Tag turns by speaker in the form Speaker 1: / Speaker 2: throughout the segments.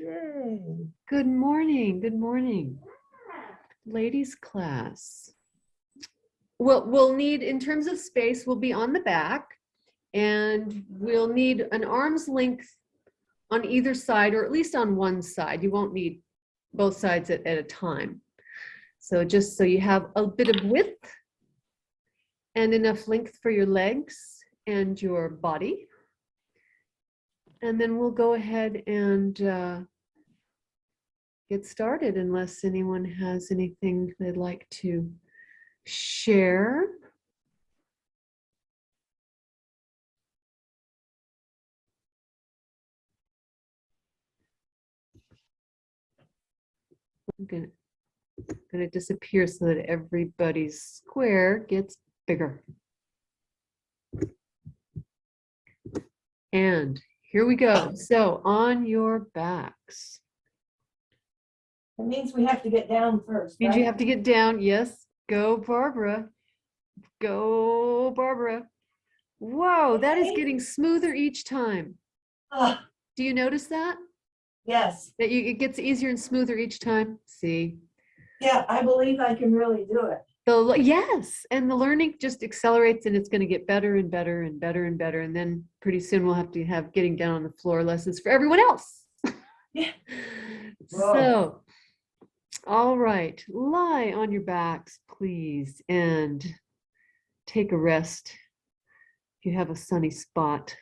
Speaker 1: Yay.
Speaker 2: Good morning. Good morning. Ladies class. Well, we'll need, in terms of space, we'll be on the back and we'll need an arm's length on either side, or at least on one side. You won't need both sides at a time. So just so you have a bit of width and enough length for your legs and your body. And then we'll go ahead and get started unless anyone has anything they'd like to share. I'm gonna disappear so that everybody's square gets bigger. And here we go. So on your backs.
Speaker 1: It means we have to get down first.
Speaker 2: Means
Speaker 1: right?
Speaker 2: you have to get down. Yes. Go, Barbara. Go, Barbara. Whoa, that is getting smoother each time. Do you notice that?
Speaker 1: Yes.
Speaker 2: That it gets easier and smoother each time? See?
Speaker 1: Yeah, I believe I can really do it.
Speaker 2: Yes, and the learning just accelerates and it's going to get better and better and better and better. And then pretty soon we'll have to have getting down on the floor lessons for everyone else.
Speaker 1: Yeah.
Speaker 2: So, all right, lie on your backs, please, and take a rest. If you have a sunny spot,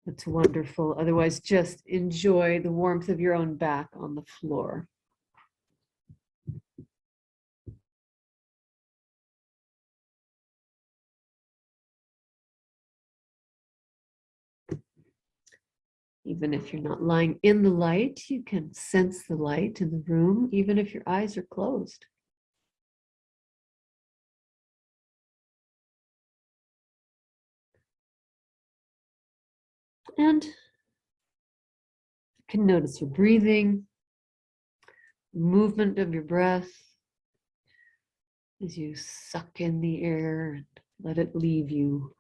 Speaker 2: that's wonderful. Otherwise, just enjoy the warmth of your own back on the floor. Even if you're not lying in the light, you can sense the light in the room, even if your eyes are closed. And you can notice your breathing, movement of your breath as you suck in the air and let it leave you.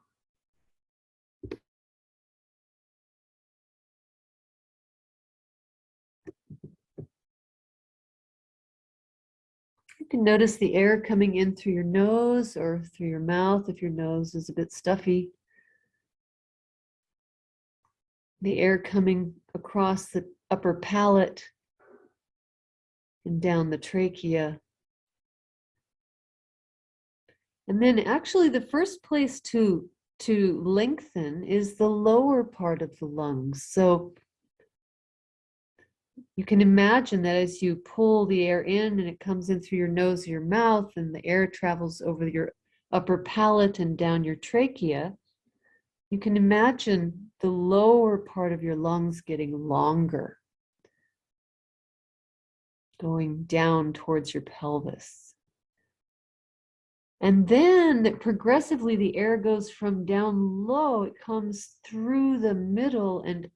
Speaker 2: You can notice the air coming in through your nose or through your mouth if your nose is a bit stuffy. The air coming across the upper palate and down the trachea. And then actually the first place to lengthen is the lower part of the lungs. So you can imagine that as you pull the air in and it comes in through your nose or your mouth and the air travels over your upper palate and down your trachea, you can imagine the lower part of your lungs getting longer, going down towards your pelvis. And then progressively the air goes from down low, it comes through the middle and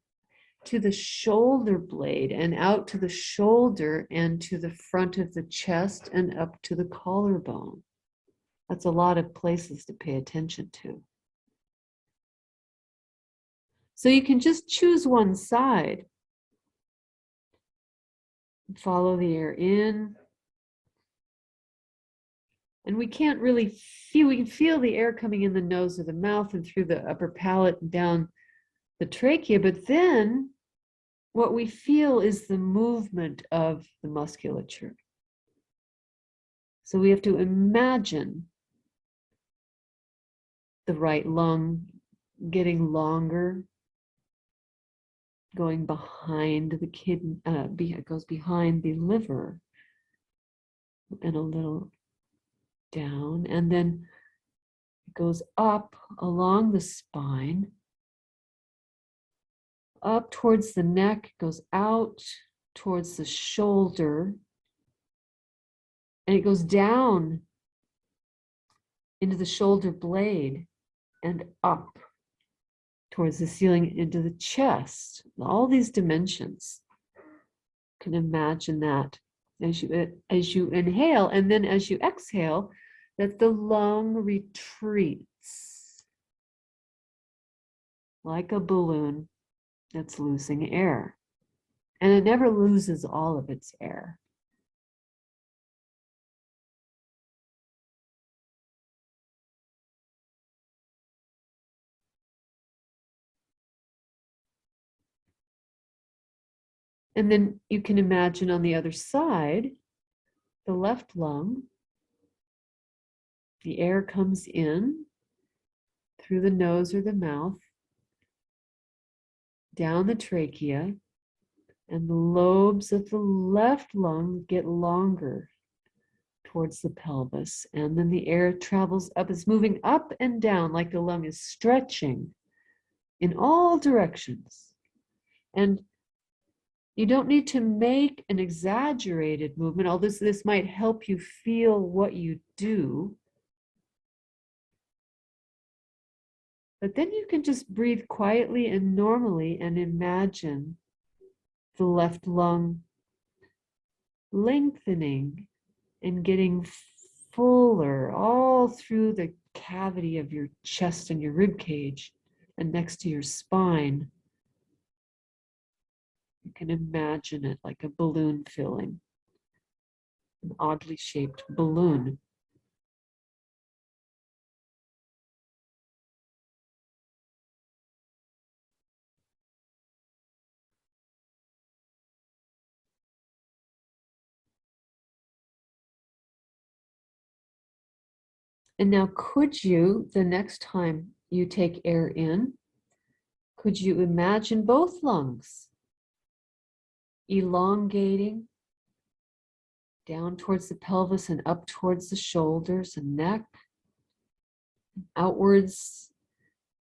Speaker 2: to the shoulder blade and out to the shoulder and to the front of the chest and up to the collarbone. That's a lot of places to pay attention to. So you can just choose one side. Follow the air in. And we can't really feel, we can feel the air coming in the nose or the mouth and through the upper palate and down the trachea, but then what we feel is the movement of the musculature. So we have to imagine the right lung getting longer, going behind the kidney, it goes behind the liver and a little down, and then it goes up along the spine, up towards the neck, goes out towards the shoulder, and it goes down into the shoulder blade and up towards the ceiling into the chest. All these dimensions. You can imagine that as you inhale, and then as you exhale, that the lung retreats like a balloon that's losing air. and it never loses all of its air. And then you can imagine on the other side, the left lung, the air comes in through the nose or the mouth, down the trachea, and the lobes of the left lung get longer towards the pelvis. And then the air travels up, it's moving up and down like the lung is stretching in all directions. And you don't need to make an exaggerated movement, although this might help you feel what you do. But then you can just breathe quietly and normally and imagine the left lung lengthening and getting fuller all through the cavity of your chest and your rib cage and next to your spine. You can imagine it like a balloon filling, an oddly shaped balloon. And now could you, the next time you take air in, could you imagine both lungs elongating down towards the pelvis and up towards the shoulders and neck, outwards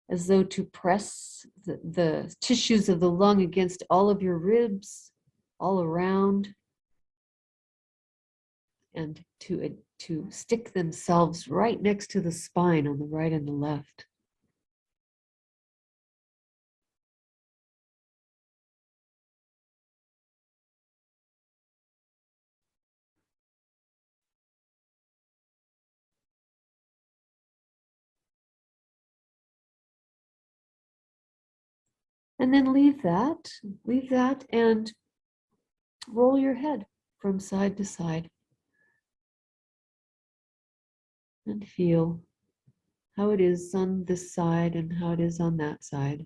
Speaker 2: as though to press the tissues of the lung against all of your ribs, all around, and to stick themselves right next to the spine on the right and the left. And then leave that and roll your head from side to side and feel how it is on this side and how it is on that side.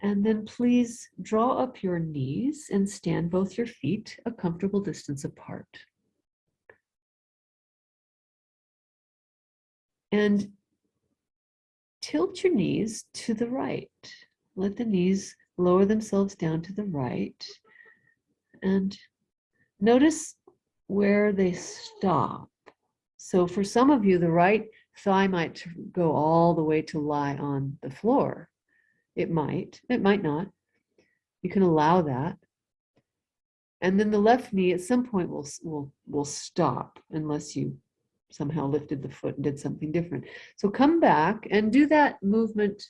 Speaker 2: And then please draw up your knees and stand both your feet a comfortable distance apart. And tilt your knees to the right. Let the knees lower themselves down to the right. And notice where they stop. So for some of you, the right thigh might go all the way to lie on the floor. It might not. You can allow that. And then the left knee at some point will stop unless you somehow lifted the foot and did something different. So come back and do that movement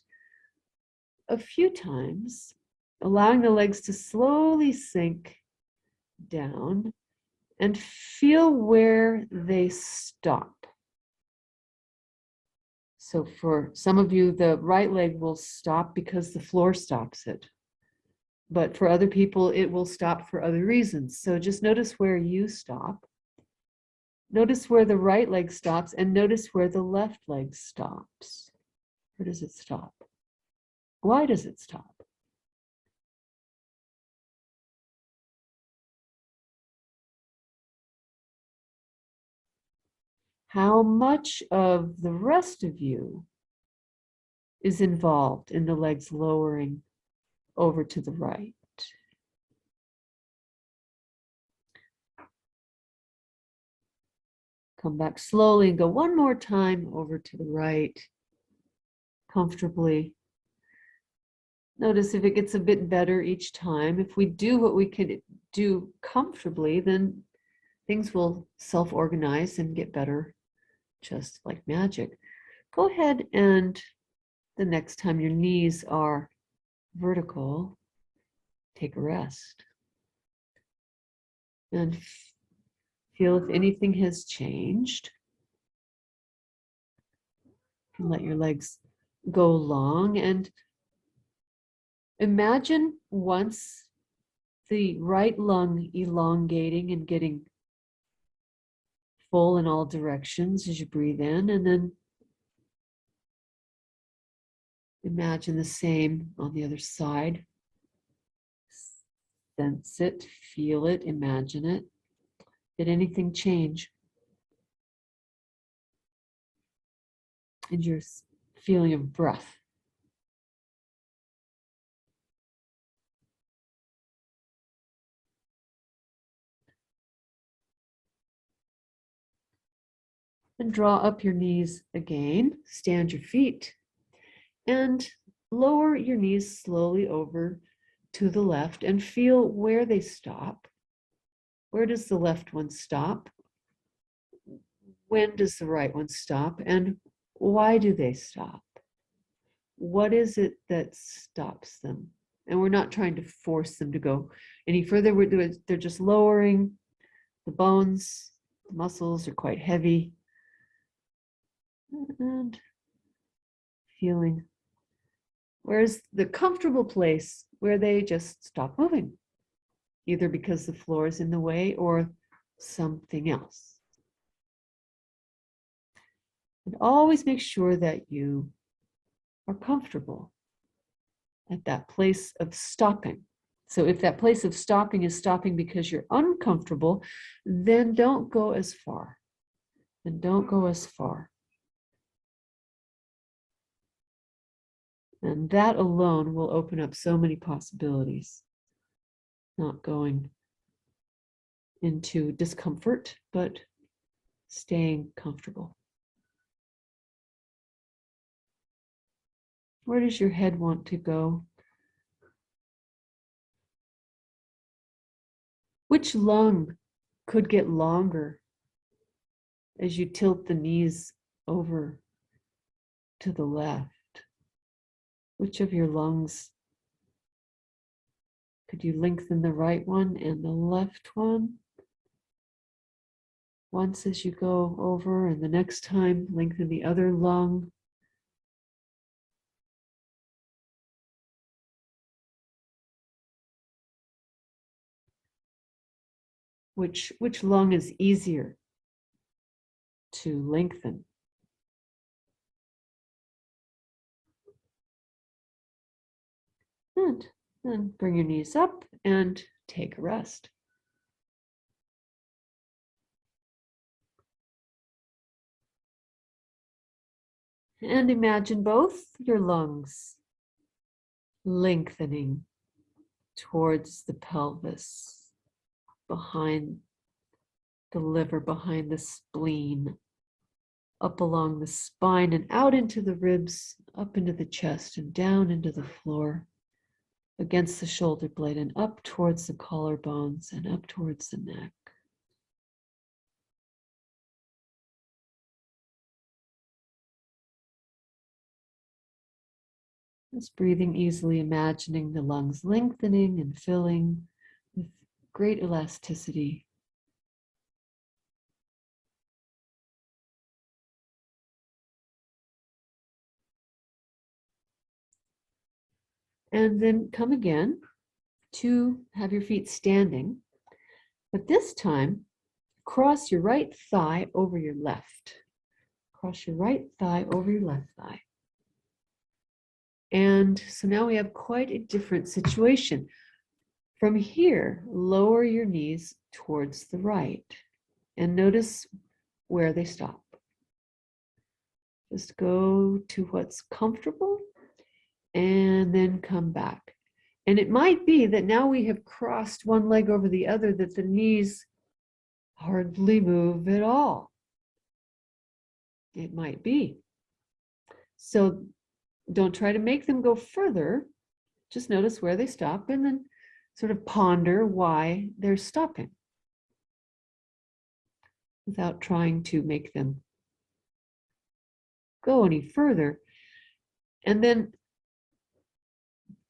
Speaker 2: a few times, allowing the legs to slowly sink down and feel where they stop. So for some of you, the right leg will stop because the floor stops it. But for other people, it will stop for other reasons. So just notice where you stop. Notice where the right leg stops and notice where the left leg stops. Where does it stop? Why does it stop? How much of the rest of you is involved in the legs lowering over to the right? Come back slowly and go one more time over to the right, comfortably. Notice if it gets a bit better each time. If we do what we can do comfortably, then things will self-organize and get better just like magic. Go ahead and the next time your knees are vertical, take a rest. And feel if anything has changed. And let your legs go long, and imagine once the right lung elongating and getting full in all directions as you breathe in, and then imagine the same on the other side. Sense it, feel it, imagine it. Did anything change in your feeling of breath? And draw up your knees again, stand your feet, and lower your knees slowly over to the left and feel where they stop. Where does the left one stop? When does the right one stop? And why do they stop? What is it that stops them? And we're not trying to force them to go any further. They're just lowering the bones. The muscles are quite heavy. And feeling where's the comfortable place where they just stop moving, either because the floor is in the way or something else. And always make sure that you are comfortable at that place of stopping. So if that place of stopping is stopping because you're uncomfortable, then don't go as far. Then don't go as far. And that alone will open up so many possibilities. Not going into discomfort, but staying comfortable. Where does your head want to go? Which lung could get longer as you tilt the knees over to the left? Which of your lungs could you lengthen, the right one and the left one? Once as you go over, and the next time lengthen the other lung. Which lung is easier to lengthen? And then bring your knees up and take a rest. And imagine both your lungs lengthening towards the pelvis, behind the liver, behind the spleen, up along the spine and out into the ribs, up into the chest and down into the floor, against the shoulder blade and up towards the collarbones and up towards the neck. Just breathing easily, imagining the lungs lengthening and filling with great elasticity. And then come again to have your feet standing, but this time cross your right thigh over your left. Cross your right thigh over your left thigh. And so now we have quite a different situation. From here, lower your knees towards the right and notice where they stop. Just go to what's comfortable and then come back. And it might be that now we have crossed one leg over the other that the knees hardly move at all. It might be. So don't try to make them go further. Just notice where they stop and then sort of ponder why they're stopping without trying to make them go any further. And then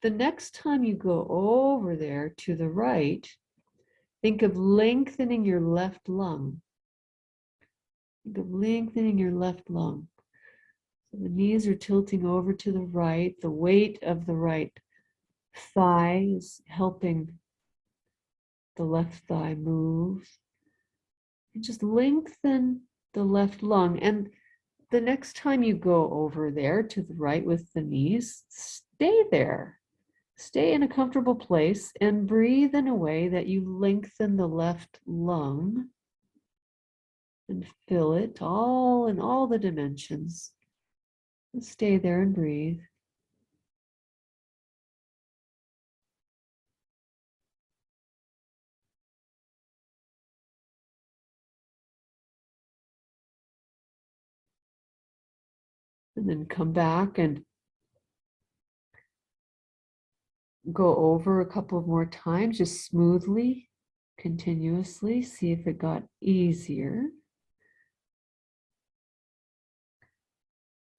Speaker 2: the next time you go over there to the right, think of lengthening your left lung. Think of lengthening your left lung. The knees are tilting over to the right. The weight of the right thigh is helping the left thigh move. And just lengthen the left lung. And the next time you go over there to the right with the knees, stay there. Stay in a comfortable place and breathe in a way that you lengthen the left lung and fill it all in all the dimensions. And stay there and breathe. And then come back and go over a couple of more times, just smoothly, continuously. See if it got easier.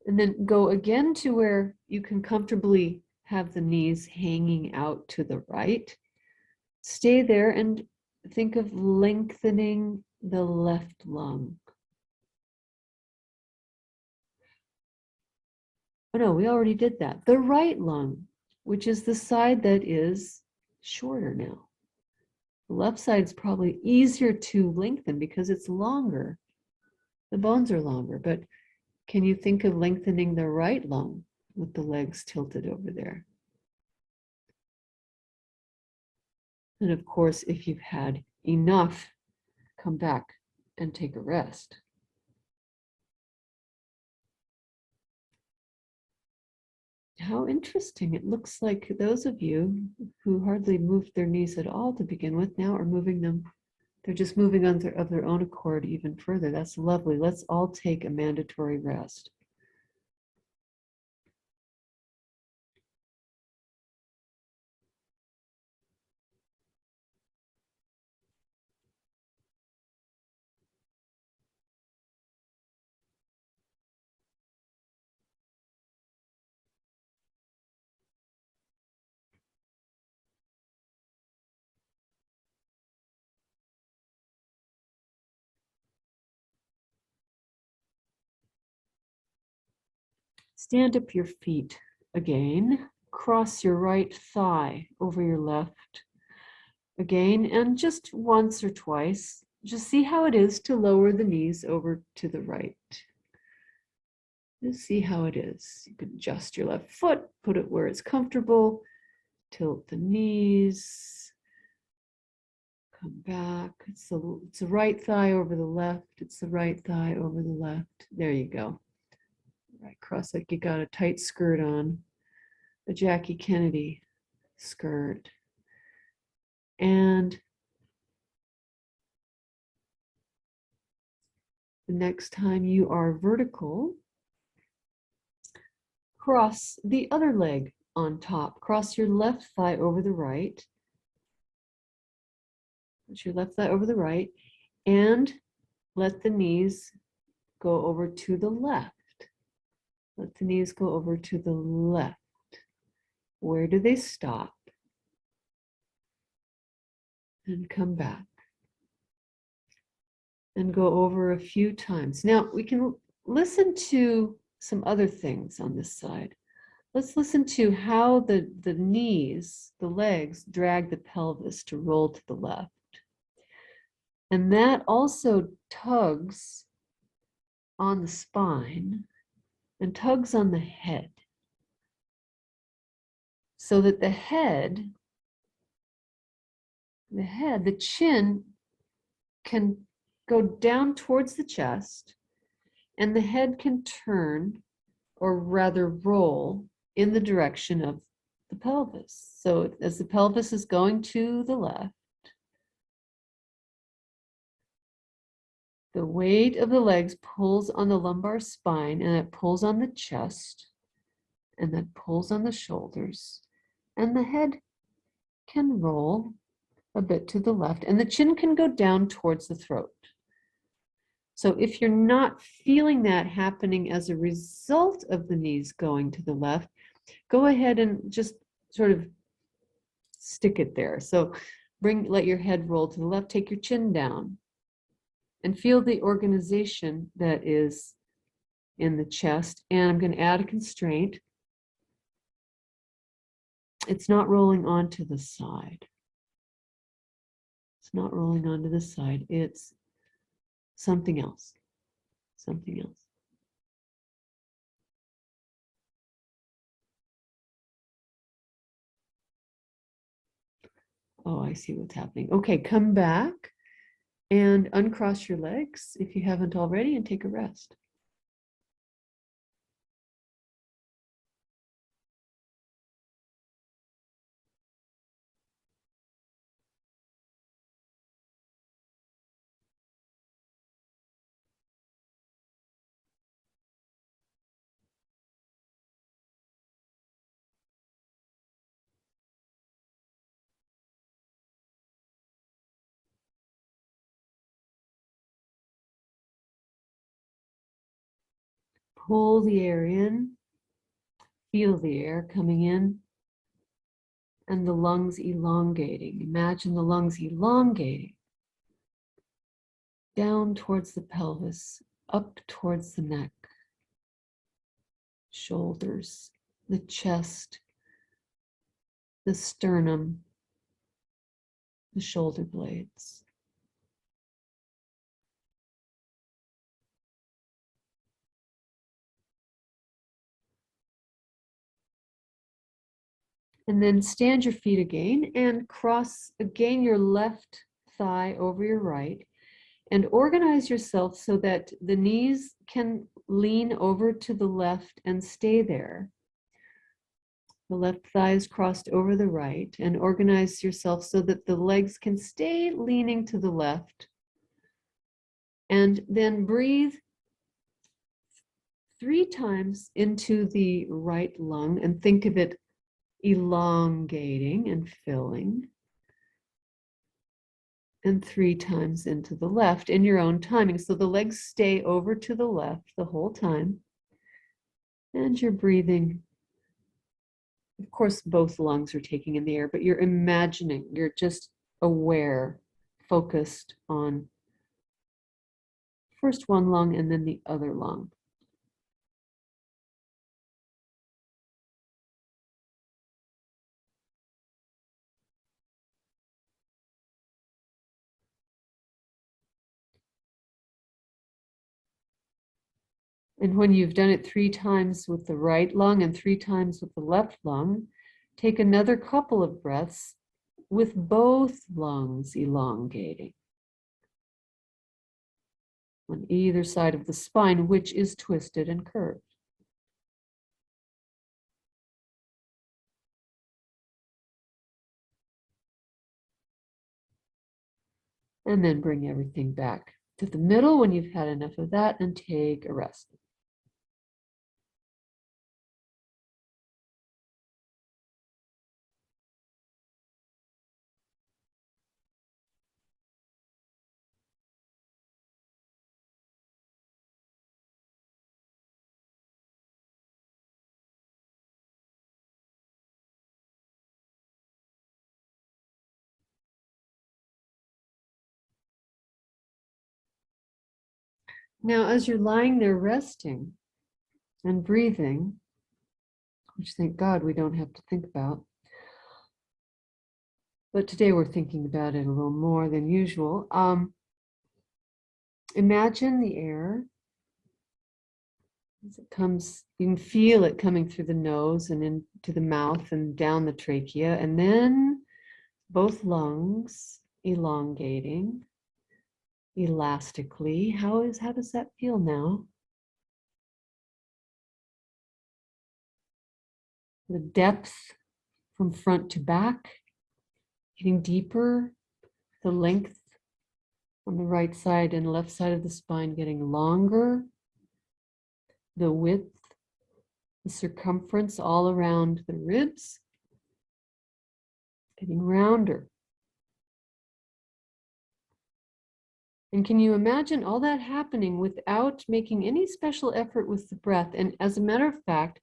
Speaker 2: And then go again to where you can comfortably have the knees hanging out to the right. Stay there and think of lengthening the left lung. Oh no, we already did that. The right lung, which is the side that is shorter now. The left side is probably easier to lengthen because it's longer. The bones are longer, but can you think of lengthening the right lung with the legs tilted over there? And of course, if you've had enough, come back and take a rest. How interesting. It looks like those of you who hardly moved their knees at all to begin with now are moving them. They're just moving on of their own accord even further. That's lovely. Let's all take a mandatory rest. Stand up your feet again. Cross your right thigh over your left again, and just once or twice, just see how it is to lower the knees over to the right. Just see how it is. You can adjust your left foot, put it where it's comfortable, tilt the knees, come back. It's the right thigh over the left. It's the right thigh over the left. There you go. Right cross like you got a tight skirt on, a Jackie Kennedy skirt. And the next time you are vertical, cross the other leg on top. Cross your left thigh over the right. Put your left thigh over the right and let the knees go over to the left. Let the knees go over to the left. Where do they stop? And come back. And go over a few times. Now we can listen to some other things on this side. Let's listen to how the knees, the legs, drag the pelvis to roll to the left. And that also tugs on the spine and tugs on the head. So that the chin can go down towards the chest and the head can turn, or rather roll, in the direction of the pelvis. So as the pelvis is going to the left, the weight of the legs pulls on the lumbar spine, and it pulls on the chest, and that pulls on the shoulders, and the head can roll a bit to the left, and the chin can go down towards the throat. So if you're not feeling that happening as a result of the knees going to the left, go ahead and just sort of stick it there. So let your head roll to the left, take your chin down, and feel the organization that is in the chest, and I'm going to add a constraint. It's not rolling onto the side. It's not rolling onto the side. It's something else. Something else. Oh, I see what's happening. Okay, come back and uncross your legs if you haven't already and take a rest. Pull the air in, feel the air coming in, and the lungs elongating. Imagine the lungs elongating down towards the pelvis, up towards the neck, shoulders, the chest, the sternum, the shoulder blades. And then stand your feet again and cross again your left thigh over your right, and organize yourself so that the knees can lean over to the left and stay there. The left thigh is crossed over the right, and organize yourself so that the legs can stay leaning to the left. And then breathe 3 times into the right lung and think of it elongating and filling. And 3 times into the left in your own timing. So the legs stay over to the left the whole time. And you're breathing. Of course, both lungs are taking in the air, but you're imagining, you're just aware, focused on first one lung and then the other lung. And when you've done it 3 times with the right lung and 3 times with the left lung, take another couple of breaths with both lungs elongating on either side of the spine, which is twisted and curved. And then bring everything back to the middle when you've had enough of that and take a rest. Now, as you're lying there resting and breathing, which thank God we don't have to think about, but today we're thinking about it a little more than usual. Imagine the air as it comes, you can feel it coming through the nose and into the mouth and down the trachea, and then both lungs elongating elastically. How does that feel now? The depth from front to back, getting deeper, the length on the right side and left side of the spine getting longer, the width, the circumference all around the ribs getting rounder. And can you imagine all that happening without making any special effort with the breath? And as a matter of fact,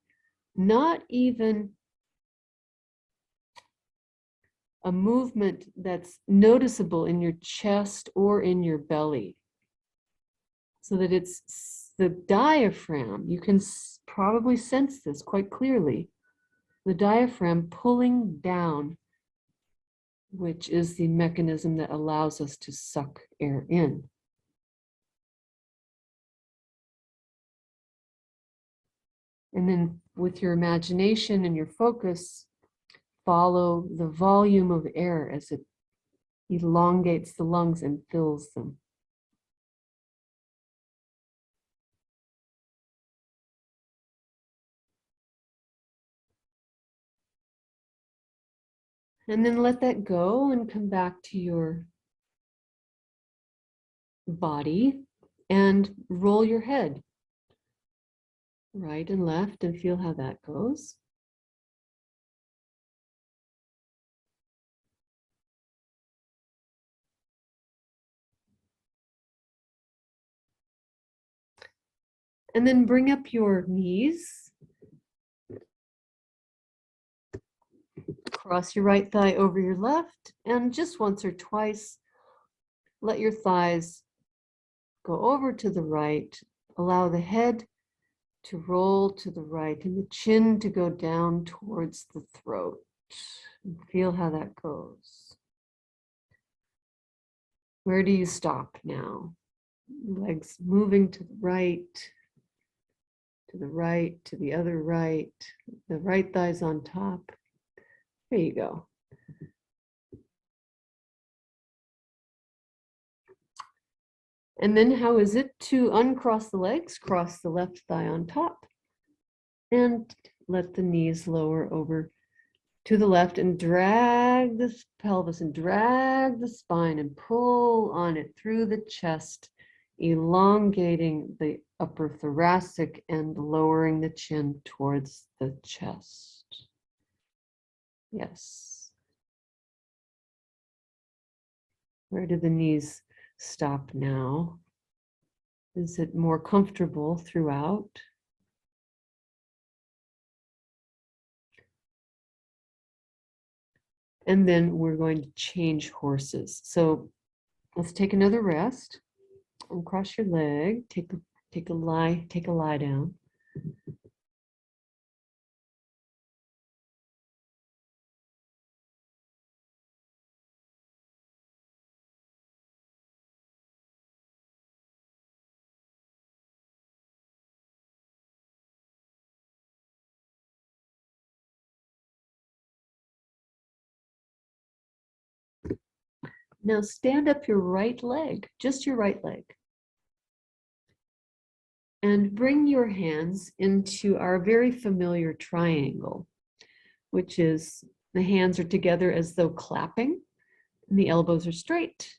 Speaker 2: not even a movement that's noticeable in your chest or in your belly, so that it's the diaphragm. You can probably sense this quite clearly. The diaphragm pulling down, which is the mechanism that allows us to suck air in. And then with your imagination and your focus, follow the volume of air as it elongates the lungs and fills them. And then let that go and come back to your body and roll your head right and left and feel how that goes. And then bring up your knees. Cross your right thigh over your left, and just once or twice, let your thighs go over to the right. Allow the head to roll to the right and the chin to go down towards the throat. And feel how that goes. Where do you stop now? Legs moving to the right, to the right, to the other right. The right thigh's on top. There you go. And then how is it to uncross the legs? Cross the left thigh on top and let the knees lower over to the left and drag the pelvis and drag the spine and pull on it through the chest, elongating the upper thoracic and lowering the chin towards the chest. Yes. Where do the knees stop now? Is it more comfortable throughout? And then we're going to change horses. So let's take another rest and cross your leg. Take a lie down. Now stand up your right leg, just your right leg. And bring your hands into our very familiar triangle, which is the hands are together as though clapping, and the elbows are straight,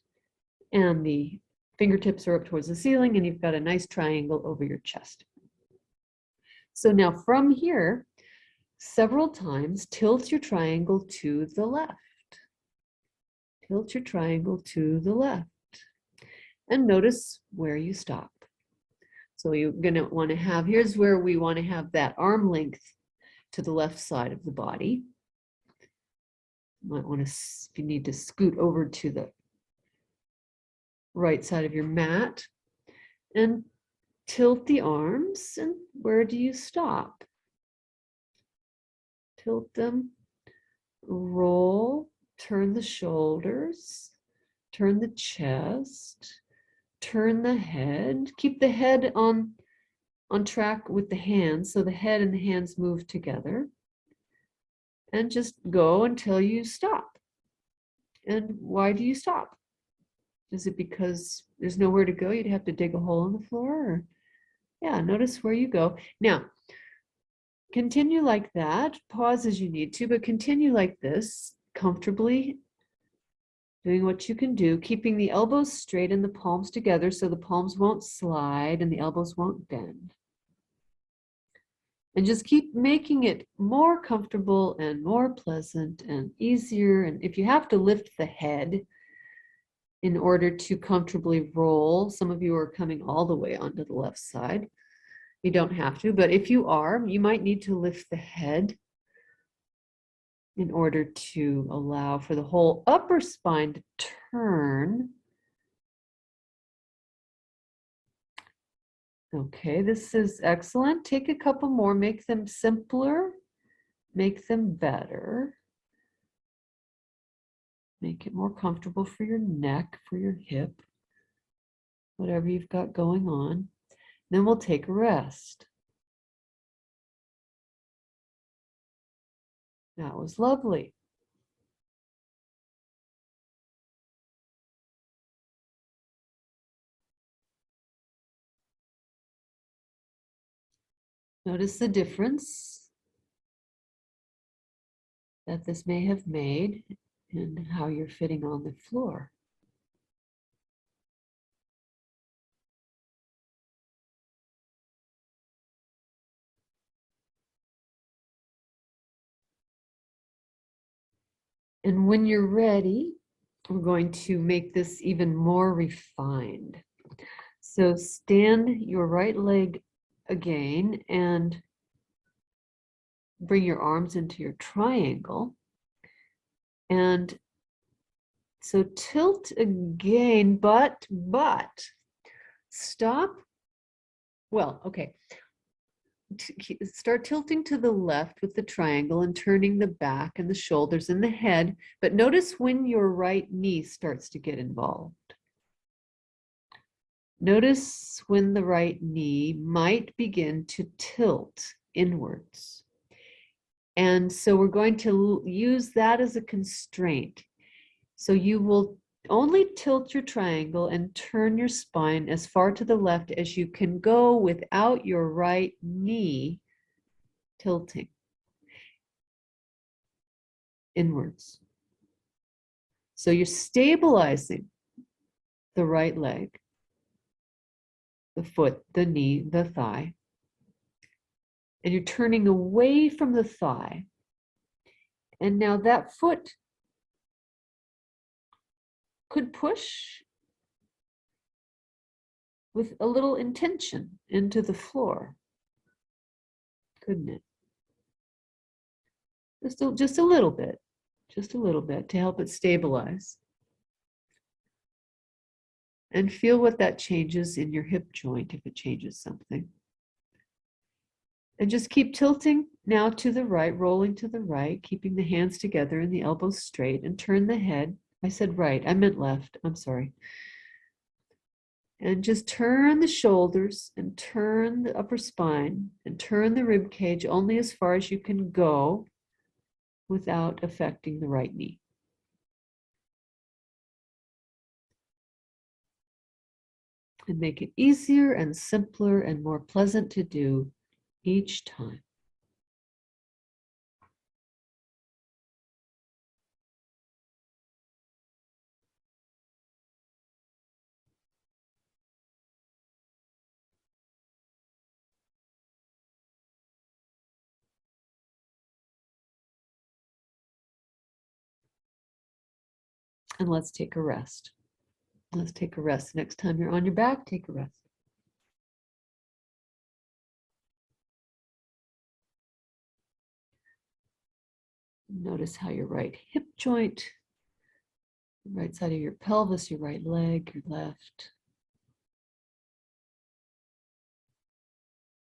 Speaker 2: and the fingertips are up towards the ceiling, and you've got a nice triangle over your chest. So now from here, several times, tilt your triangle to the left. Tilt your triangle to the left. And notice where you stop. So you're going to want to have, here's where we want to have that arm length to the left side of the body. You might want to, if you need to scoot over to the right side of your mat and tilt the arms. And where do you stop? Tilt them, roll, turn the shoulders, turn the chest, turn the head. Keep the head on track with the hands, so the head and the hands move together. And just go until you stop. And why do you stop? Is it because there's nowhere to go? You'd have to dig a hole in the floor? Or, yeah, notice where you go. Now, continue like that. Pause as you need to, but continue like this, comfortably doing what you can do, keeping the elbows straight and the palms together so the palms won't slide and the elbows won't bend. And just keep making it more comfortable and more pleasant and easier. And if you have to lift the head in order to comfortably roll, some of you are coming all the way onto the left side. You don't have to, but if you are, you might need to lift the head in order to allow for the whole upper spine to turn Okay, this is excellent. Take a couple more, make them simpler, make them better. Make it more comfortable for your neck, for your hip, whatever you've got going on. Then we'll take a rest. That was lovely. Notice the difference that this may have made in how you're fitting on the floor. And when you're ready, we're going to make this even more refined. So stand your right leg again and bring your arms into your triangle. And so tilt again, but stop. Well, okay. Start tilting to the left with the triangle and turning the back and the shoulders and the head. But notice when your right knee starts to get involved. Notice when the right knee might begin to tilt inwards. And so we're going to use that as a constraint. So you will only tilt your triangle and turn your spine as far to the left as you can go without your right knee tilting inwards. So you're stabilizing the right leg, the foot, the knee, the thigh, and you're turning away from the thigh. And now that foot could push with a little intention into the floor, couldn't it? Just a little bit to help it stabilize. And feel what that changes in your hip joint if it changes something. And just keep tilting now to the right, rolling to the right, keeping the hands together and the elbows straight, and turn the head. I said right, I meant left, I'm sorry. And just turn the shoulders and turn the upper spine and turn the rib cage only as far as you can go without affecting the right knee. And make it easier and simpler and more pleasant to do each time. And let's take a rest. Let's take a rest. Next time you're on your back, take a rest. Notice how your right hip joint, right side of your pelvis, your right leg, your left,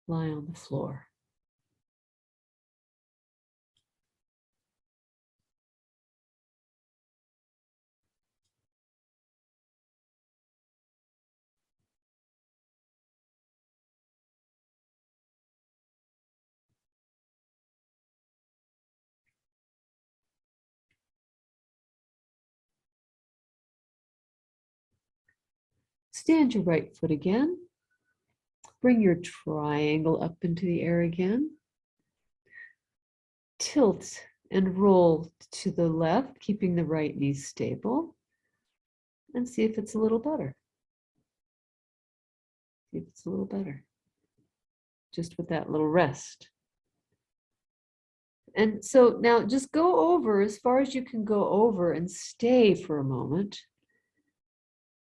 Speaker 2: lie on the floor. Stand your right foot again. Bring your triangle up into the air again. Tilt and roll to the left, keeping the right knee stable. And see if it's a little better. See if it's a little better. Just with that little rest. And so now just go over as far as you can go over and stay for a moment.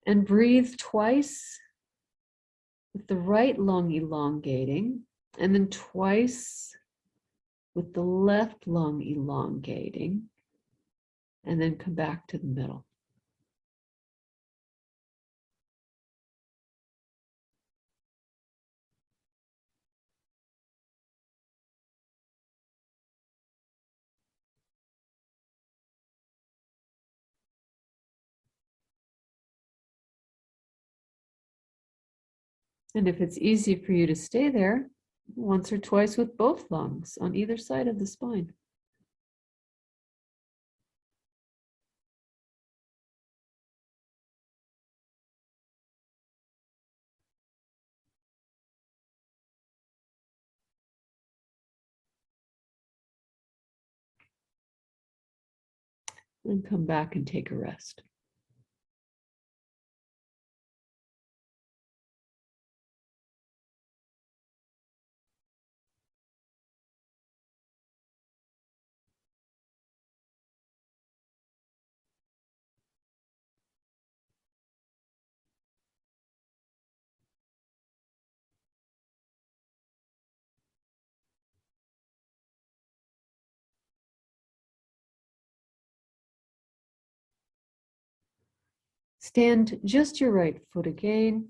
Speaker 2: And breathe twice with the right lung elongating, and then twice with the left lung elongating, and then come back to the middle. And if it's easy for you to stay there, once or twice with both lungs on either side of the spine. And come back and take a rest. Stand just your right foot again.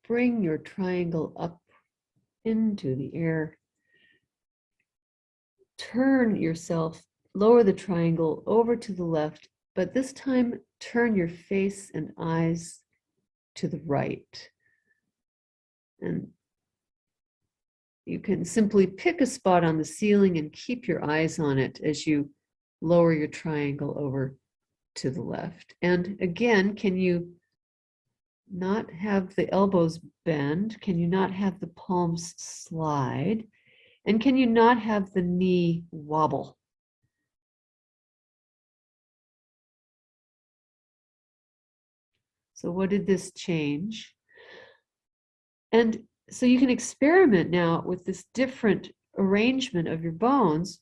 Speaker 2: Bring your triangle up into the air. Turn yourself, lower the triangle over to the left, but this time turn your face and eyes to the right. And you can simply pick a spot on the ceiling and keep your eyes on it as you lower your triangle over to the left. And again, can you not have the elbows bend? Can you not have the palms slide? And can you not have the knee wobble? So what did this change? And so you can experiment now with this different arrangement of your bones,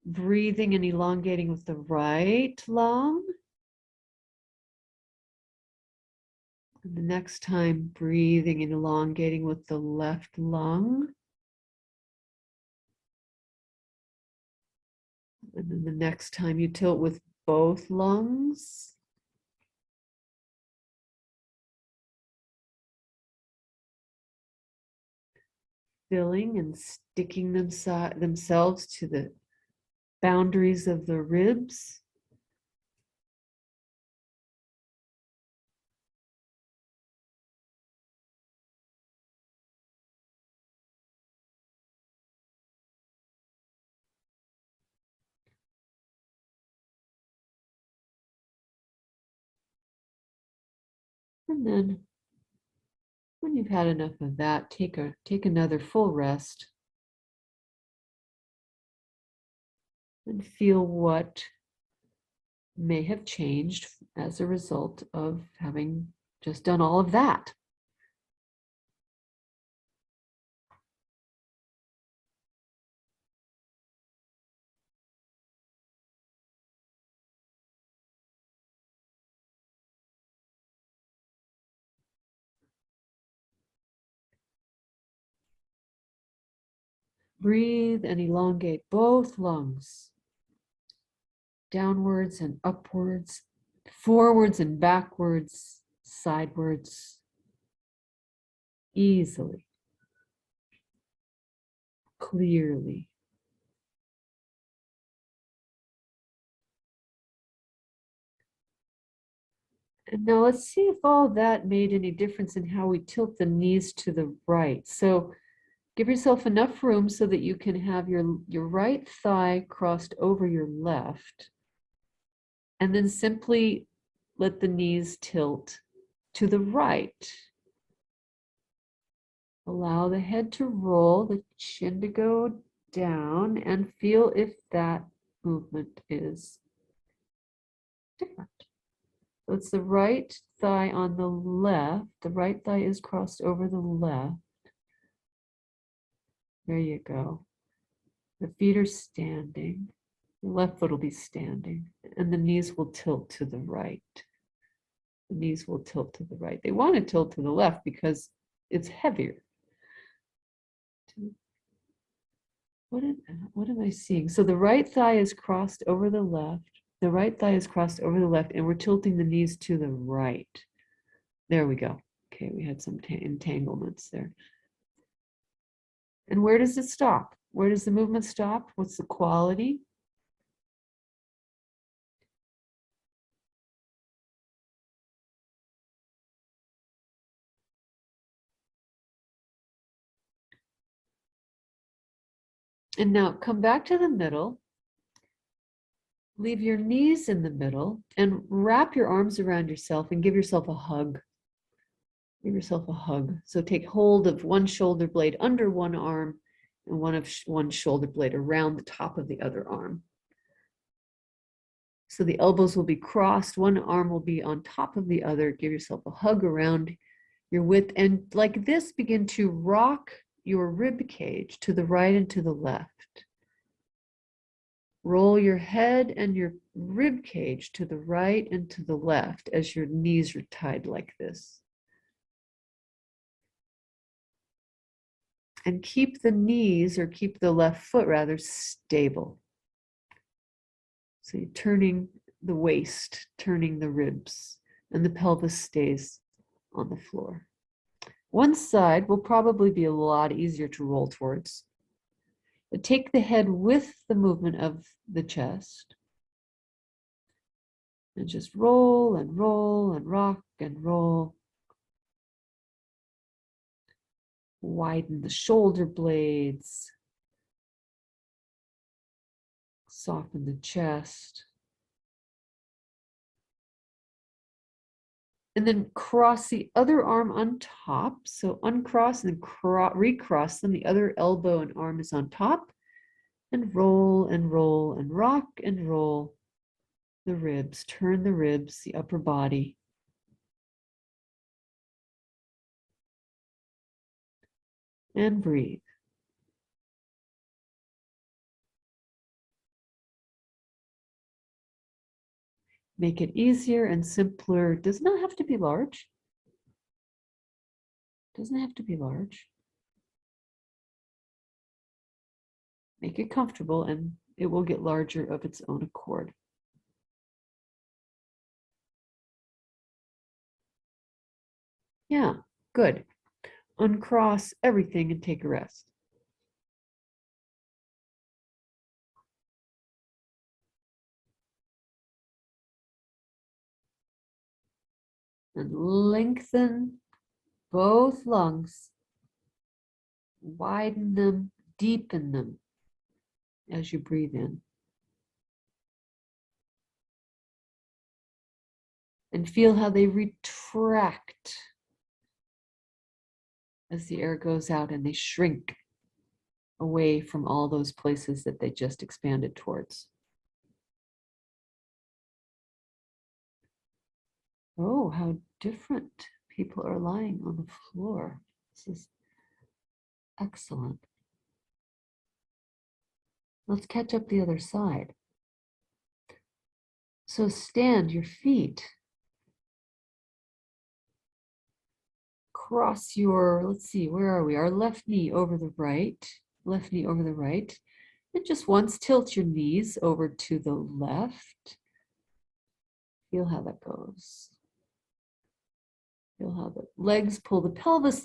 Speaker 2: breathing and elongating with the right lung. And the next time, breathing and elongating with the left lung. And then the next time you tilt with both lungs. Filling and sticking themselves to the boundaries of the ribs. And then when you've had enough of that, take another full rest and feel what may have changed as a result of having just done all of that. Breathe and elongate both lungs, downwards and upwards, forwards and backwards, sidewards, easily, clearly. And now let's see if all that made any difference in how we tilt the knees to the right. So give yourself enough room so that you can have your right thigh crossed over your left. And then simply let the knees tilt to the right. Allow the head to roll, the chin to go down, and feel if that movement is different. So it's the right thigh on the left. The right thigh is crossed over the left. There you go. The feet are standing. The left foot will be standing, and the knees will tilt to the right. The knees will tilt to the right. They want to tilt to the left because it's heavier. What am I seeing? So the right thigh is crossed over the left. The right thigh is crossed over the left, and we're tilting the knees to the right. There we go. Okay, we had some entanglements there. And where does it stop? Where does the movement stop? What's the quality? And now come back to the middle. Leave your knees in the middle and wrap your arms around yourself and give yourself a hug. Give yourself a hug. So take hold of one shoulder blade under one arm and one shoulder blade around the top of the other arm. So the elbows will be crossed, one arm will be on top of the other. Give yourself a hug around your width, and like this, begin to rock your rib cage to the right and to the left. Roll your head and your rib cage to the right and to the left as your knees are tied like this. And keep the knees, or keep the left foot rather, stable. So you're turning the waist, turning the ribs, and the pelvis stays on the floor. One side will probably be a lot easier to roll towards. But take the head with the movement of the chest. And just roll and roll and rock and roll. Widen the shoulder blades. Soften the chest. And then cross the other arm on top. So uncross and then recross them. The other elbow and arm is on top. And roll and roll and rock and roll the ribs. Turn the ribs, the upper body. And breathe. Make it easier and simpler. It does not have to be large. It doesn't have to be large. Make it comfortable and it will get larger of its own accord. Yeah, good. Uncross everything and take a rest. And lengthen both lungs. Widen them, deepen them as you breathe in. And feel how they retract as the air goes out, and they shrink away from all those places that they just expanded towards. Oh, how different people are lying on the floor. This is excellent. Let's catch up the other side. So stand your feet. Cross your, let's see, where are we? Our left knee over the right, left knee over the right. And just once tilt your knees over to the left. Feel how that goes. Feel how the legs pull the pelvis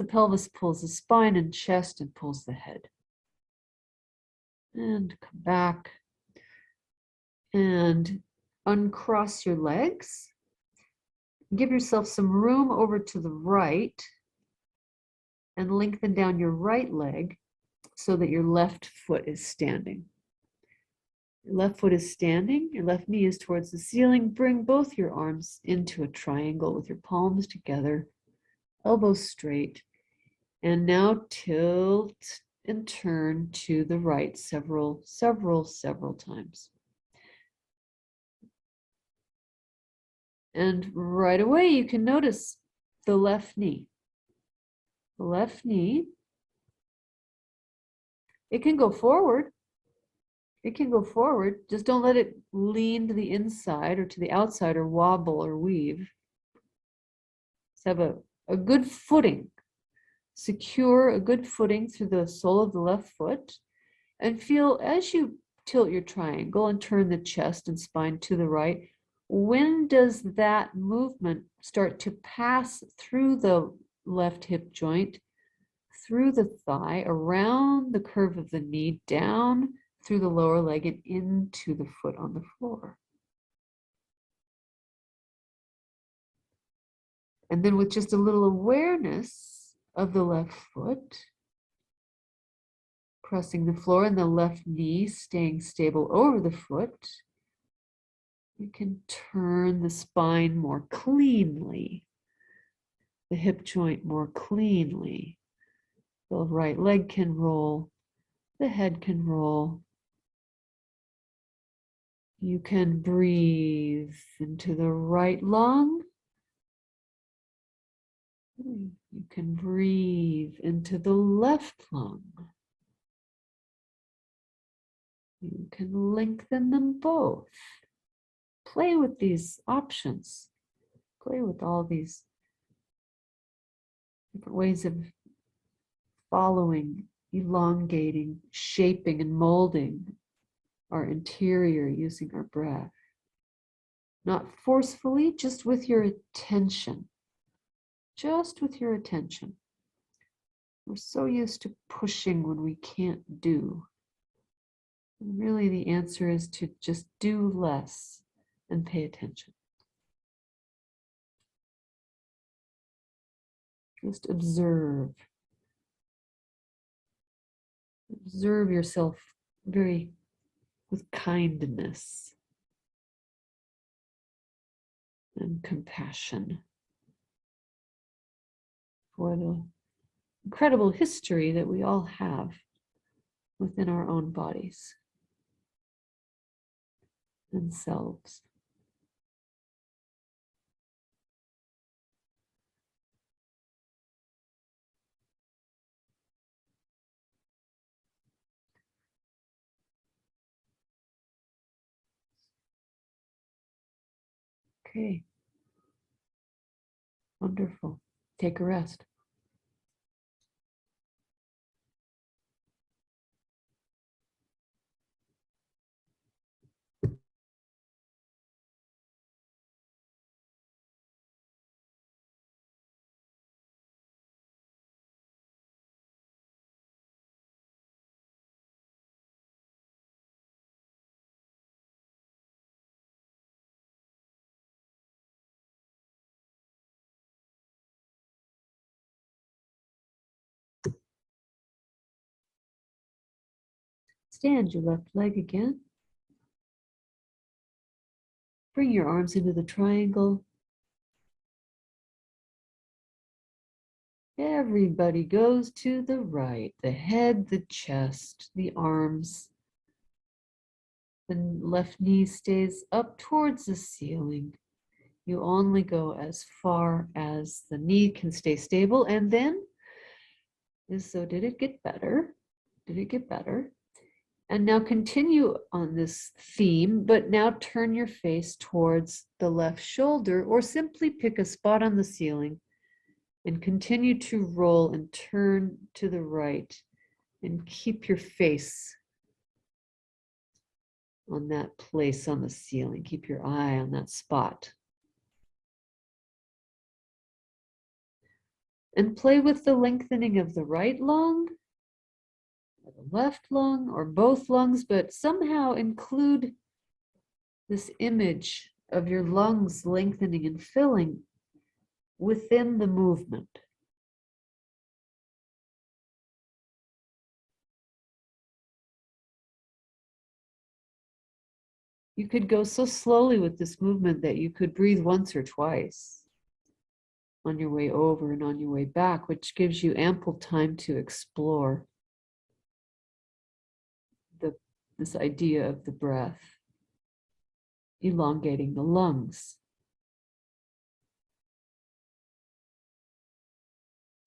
Speaker 2: pulls the spine and chest and pulls the head. And come back and uncross your legs. Give yourself some room over to the right and lengthen down your right leg so that your left foot is standing. Your left foot is standing, your left knee is towards the ceiling. Bring both your arms into a triangle with your palms together, elbows straight. And now tilt and turn to the right several times. And right away you can notice the left knee. The left knee, it can go forward. It can go forward. Just don't let it lean to the inside or to the outside or wobble or weave. Just have a good footing. Secure a good footing through the sole of the left foot, and feel as you tilt your triangle and turn the chest and spine to the right, when does that movement start to pass through the left hip joint, through the thigh, around the curve of the knee, down through the lower leg and into the foot on the floor? And then with just a little awareness of the left foot, Crossing the floor and the left knee staying stable over the foot. You can turn the spine more cleanly, the hip joint more cleanly. The right leg can roll, the head can roll. You can breathe into the right lung. You can breathe into the left lung. You can lengthen them both. Play with these options. Play with all these different ways of following, elongating, shaping, and molding our interior using our breath. Not forcefully, just with your attention. Just with your attention. We're so used to pushing when we can't do. And really, the answer is to just do less and pay attention. Just observe. Observe yourself very with kindness and compassion for the incredible history that we all have within our own bodies and selves. Okay. Wonderful. Take a rest. Stand your left leg again. Bring your arms into the triangle. Everybody goes to the right, the head, the chest, the arms. The left knee stays up towards the ceiling. You only go as far as the knee can stay stable, and then, so did it get better? Did it get better? And now continue on this theme, but now turn your face towards the left shoulder, or simply pick a spot on the ceiling and continue to roll and turn to the right and keep your face on that place on the ceiling. Keep your eye on that spot. And play with the lengthening of the right lung, or the left lung, or both lungs, but somehow include this image of your lungs lengthening and filling within the movement. You could go so slowly with this movement that you could breathe once or twice on your way over and on your way back, which gives you ample time to explore this idea of the breath, elongating the lungs.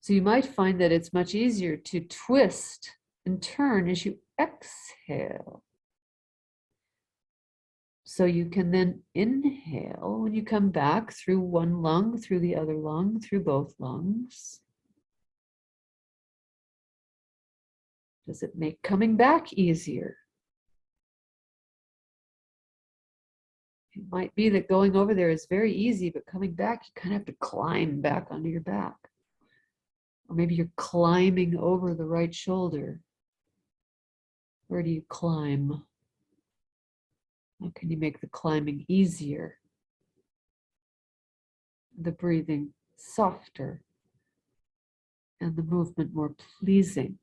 Speaker 2: So you might find that it's much easier to twist and turn as you exhale. So you can then inhale when you come back through one lung, through the other lung, through both lungs. Does it make coming back easier? It might be that going over there is very easy, but coming back, you kind of have to climb back onto your back. Or maybe you're climbing over the right shoulder. Where do you climb? How can you make the climbing easier? The breathing softer and the movement more pleasing.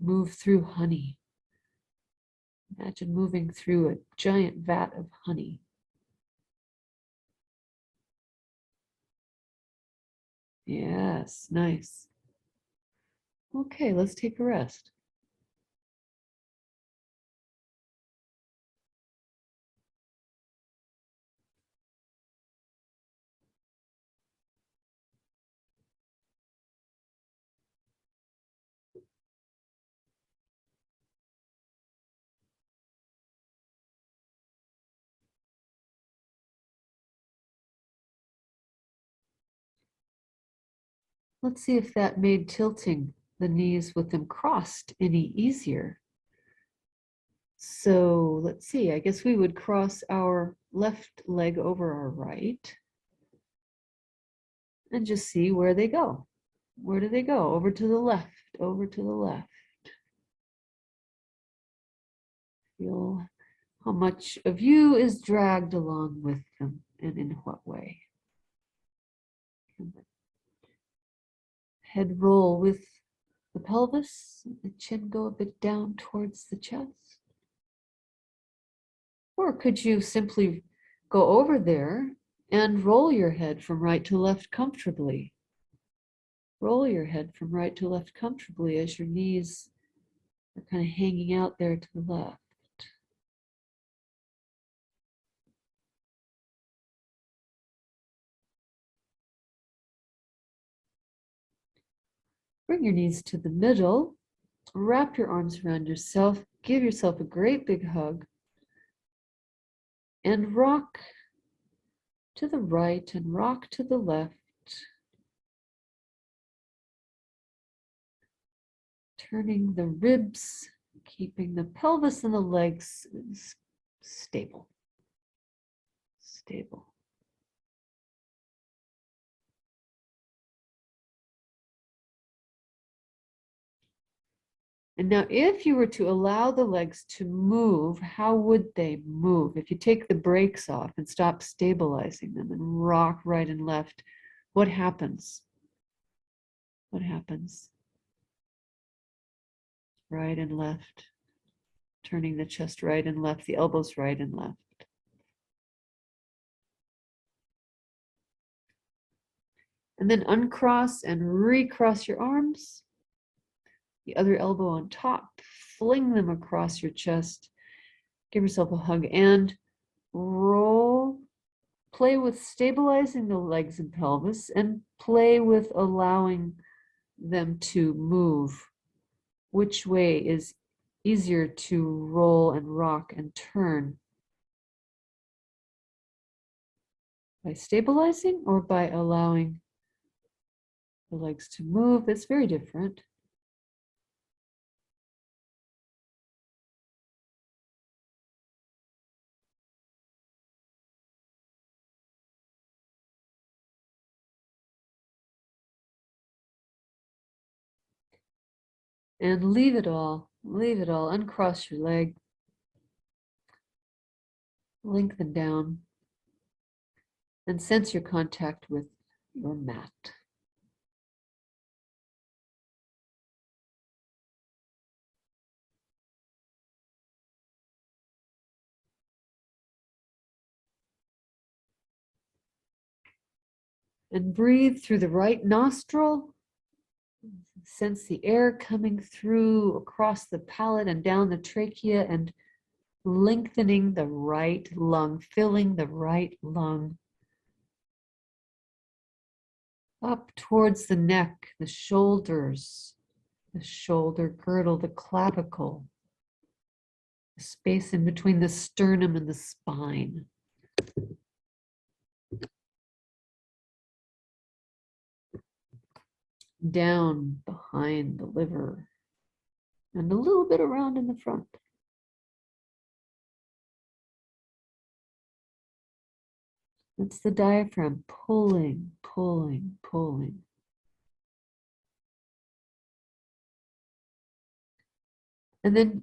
Speaker 2: Move through honey. Imagine moving through a giant vat of honey. Yes, nice. Okay, let's take a rest. Let's see if that made tilting the knees with them crossed any easier. So let's see, I guess we would cross our left leg over our right and just see where they go. Where do they go? Over to the left, over to the left. Feel how much of you is dragged along with them and in what way. Can the head roll with the pelvis, the chin go a bit down towards the chest? Or could you simply go over there and roll your head from right to left comfortably? Roll your head from right to left comfortably as your knees are kind of hanging out there to the left. Bring your knees to the middle. Wrap your arms around yourself. Give yourself a great big hug. And rock to the right and rock to the left. Turning the ribs, keeping the pelvis and the legs stable. Stable. And now if you were to allow the legs to move, how would they move? If you take the brakes off and stop stabilizing them and rock right and left, what happens? What happens? Right and left, turning the chest right and left, the elbows right and left. And then uncross and recross your arms. The other elbow on top, fling them across your chest. Give yourself a hug and roll. Play with stabilizing the legs and pelvis and play with allowing them to move. Which way is easier to roll and rock and turn? By stabilizing or by allowing the legs to move? It's very different. And leave it all, uncross your leg, lengthen down, and sense your contact with your mat. And breathe through the right nostril. Sense the air coming through across the palate and down the trachea and lengthening the right lung, filling the right lung up towards the neck, the shoulders, the shoulder girdle, the clavicle, the space in between the sternum and the spine. Down behind the liver and a little bit around in the front. That's the diaphragm pulling, pulling, pulling. And then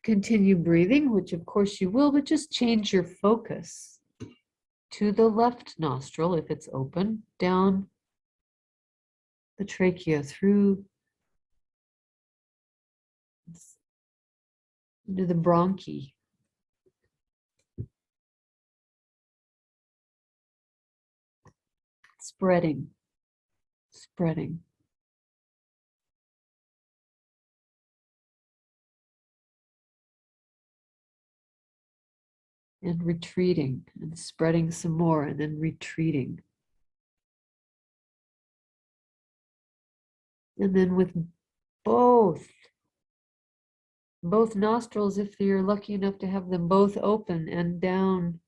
Speaker 2: continue breathing, which of course you will, but just change your focus to the left nostril if it's open, down the trachea through into the bronchi. Spreading, spreading. And retreating and spreading some more and then retreating. And then with both nostrils, if you're lucky enough to have them both open, and down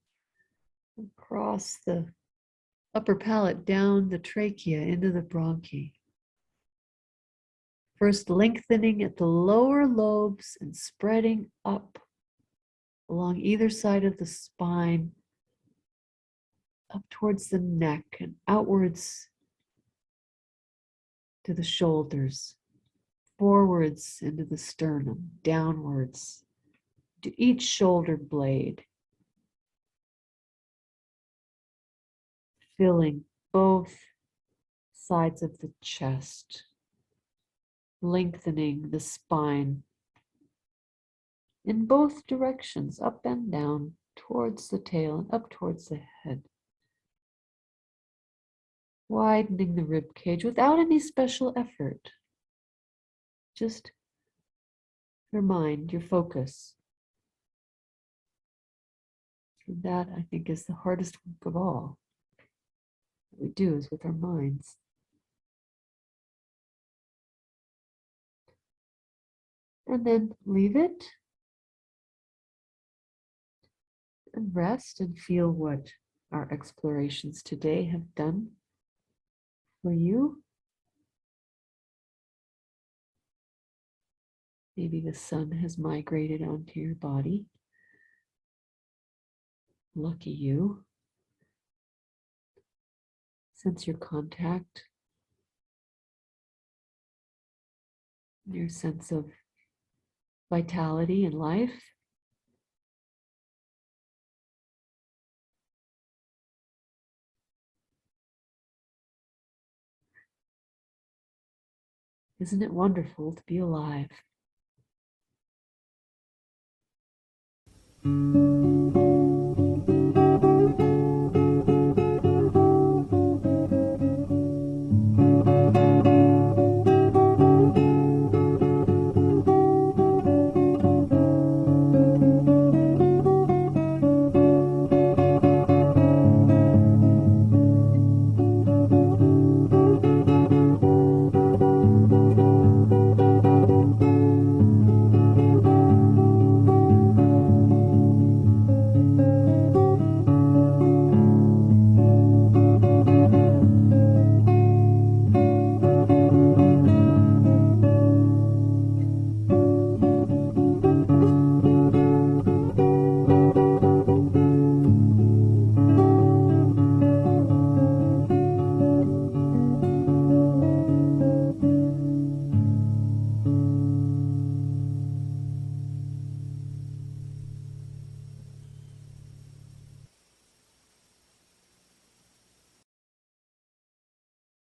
Speaker 2: across the upper palate, down the trachea into the bronchi. First lengthening at the lower lobes and spreading up along either side of the spine, up towards the neck and outwards to the shoulders, forwards into the sternum, downwards to each shoulder blade, filling both sides of the chest, lengthening the spine in both directions, up and down, towards the tail and up towards the head. Widening the rib cage without any special effort. Just your mind, your focus. And that, I think, is the hardest work of all. What we do is with our minds. And then leave it. And rest and feel what our explorations today have done for you. Maybe the sun has migrated onto your body. Lucky you. Sense your contact, your sense of vitality and life. Isn't it wonderful to be alive?